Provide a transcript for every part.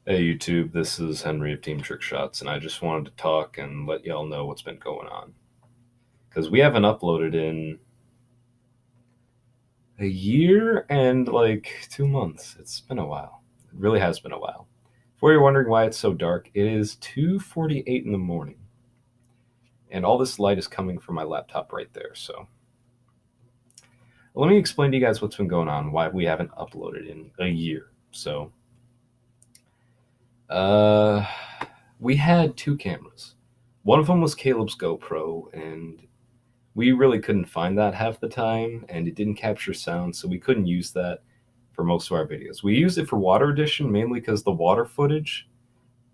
Hey YouTube, this is Henry of Team Trickshots, and I just wanted to talk and let y'all know what's been going on. Because we haven't uploaded in a year and like 2 months. It's been a while. It really has been a while. Before you're wondering why it's so dark, it is 2:48 in the morning. And all this light is coming from my laptop right there. So let me explain to you guys what's been going on, why we haven't uploaded in a year. So, uh, we had two cameras. One of them was Caleb's GoPro, and we really couldn't find that half the time, and it didn't capture sound, so we couldn't use that for most of our videos. We used it for water edition mainly because the water footage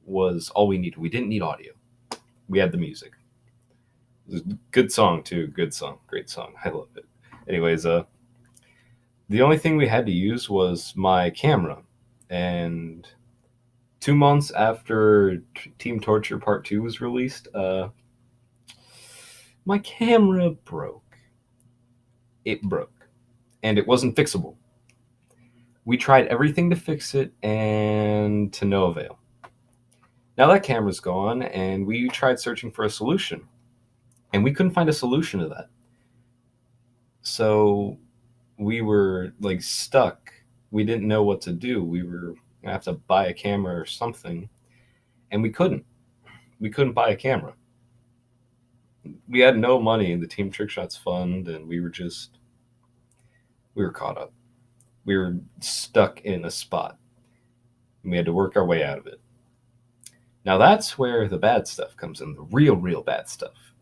was all we needed. We didn't need audio. We had the music. It was a good song too. Good song. Great song. I love it. Anyways, the only thing we had to use was my camera, and 2 months after Team Torture Part 2 was released, my camera broke. It broke. And it wasn't fixable. We tried everything to fix it, and to no avail. Now that camera's gone, and we tried searching for a solution, and we couldn't find a solution to that. So we were like stuck. We didn't know what to do. We were gonna have to buy a camera or something, and we couldn't. We couldn't buy a camera. We had no money in the Team Trickshots fund, and we were caught up. We were stuck in a spot, and we had to work our way out of it. Now that's where the bad stuff comes in, the real bad stuff.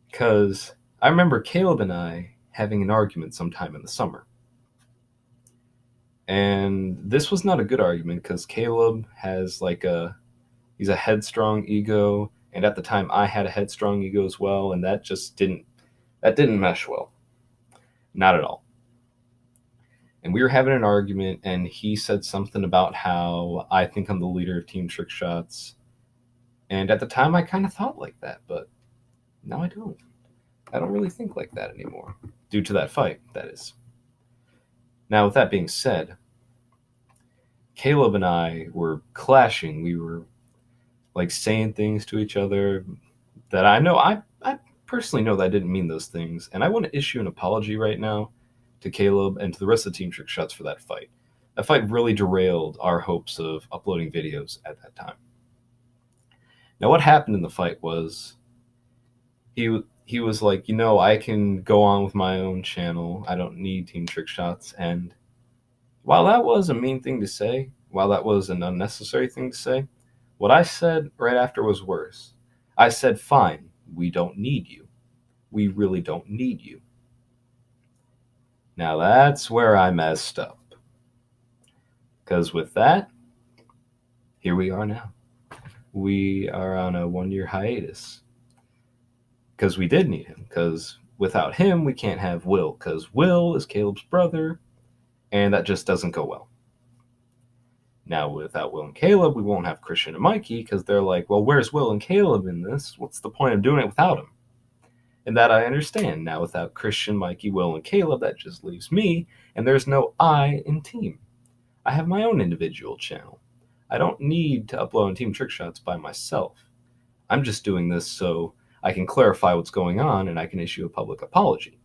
Because I remember Caleb and I having an argument sometime in the summer. And this was not a good argument because Caleb has he's a headstrong ego, and at the time I had a headstrong ego as well, and that didn't mesh well. Not at all. And we were having an argument, and he said something about how I think I'm the leader of Team Trickshots. And at the time I kind of thought like that, but now I don't. I don't really think like that anymore, due to that fight, that is. Now, with that being said, Caleb and I were clashing. We were like saying things to each other that I personally know that I didn't mean those things, and I want to issue an apology right now to Caleb and to the rest of Team Trick Shots for that fight. That fight really derailed our hopes of uploading videos at that time. Now, what happened in the fight was he was like, I can go on with my own channel. I don't need Team Trick Shots. And while that was a mean thing to say, while that was an unnecessary thing to say, what I said right after was worse. I said, fine, we don't need you. We really don't need you. Now that's where I messed up. Because with that, here we are now. We are on a 1 year hiatus. Because we did need him. Because without him, we can't have Will. Because Will is Caleb's brother, and that just doesn't go well. Now, without Will and Caleb, we won't have Christian and Mikey because they're like, well, where's Will and Caleb in this? What's the point of doing it without them? And that I understand. Now, without Christian, Mikey, Will, and Caleb, that just leaves me, and there's no I in team. I have my own individual channel. I don't need to upload on Team Trickshots by myself. I'm just doing this so I can clarify what's going on and I can issue a public apology.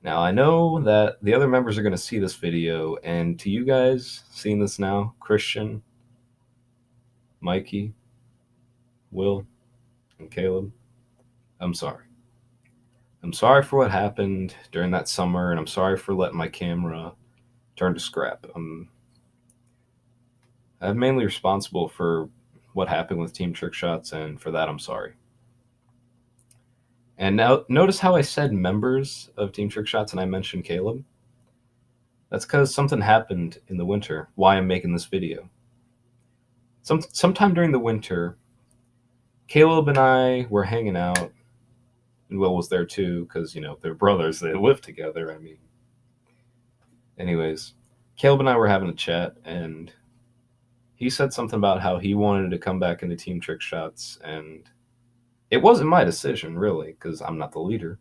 Now, I know that the other members are going to see this video, and to you guys seeing this now, Christian, Mikey, Will, and Caleb, I'm sorry. I'm sorry for what happened during that summer, and I'm sorry for letting my camera turn to scrap. I'm mainly responsible for what happened with Team Trickshots, and for that, I'm sorry. And now, notice how I said members of Team Trickshots and I mentioned Caleb? That's because something happened in the winter, why I'm making this video. Sometime during the winter, Caleb and I were hanging out, and Will was there too, because, they're brothers, they live together, Anyways, Caleb and I were having a chat, and he said something about how he wanted to come back into Team Trickshots, and it wasn't my decision, really, because I'm not the leader.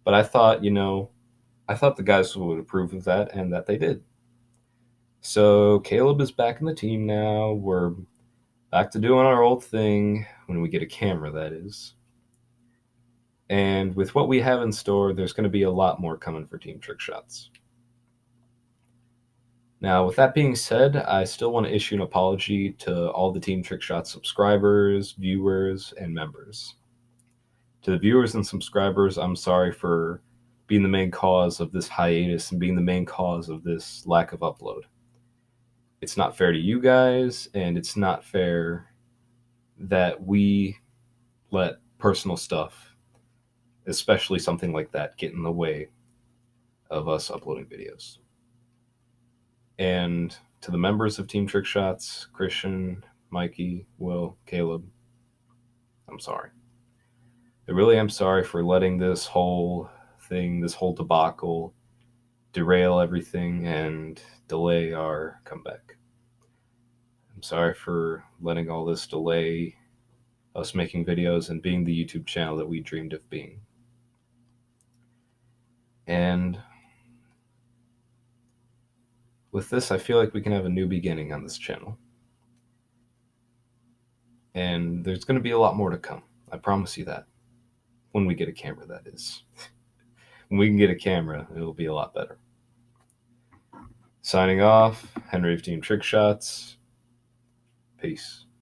But I thought the guys would approve of that, and that they did. So Caleb is back in the team now. We're back to doing our old thing when we get a camera, that is. And with what we have in store, there's going to be a lot more coming for Team Trickshots. Now, with that being said, I still want to issue an apology to all the Team Trickshots subscribers, viewers, and members. To the viewers and subscribers, I'm sorry for being the main cause of this hiatus and being the main cause of this lack of upload. It's not fair to you guys, and it's not fair that we let personal stuff, especially something like that, get in the way of us uploading videos. And to the members of Team Trickshots, Christian, Mikey, Will, Caleb, I'm sorry. I really am sorry for letting this whole thing, this whole debacle, derail everything and delay our comeback. I'm sorry for letting all this delay us making videos and being the YouTube channel that we dreamed of being. And with this, I feel like we can have a new beginning on this channel. And there's going to be a lot more to come. I promise you that. When we get a camera, that is. When we can get a camera, it'll be a lot better. Signing off, Henry of Team Trickshots. Peace.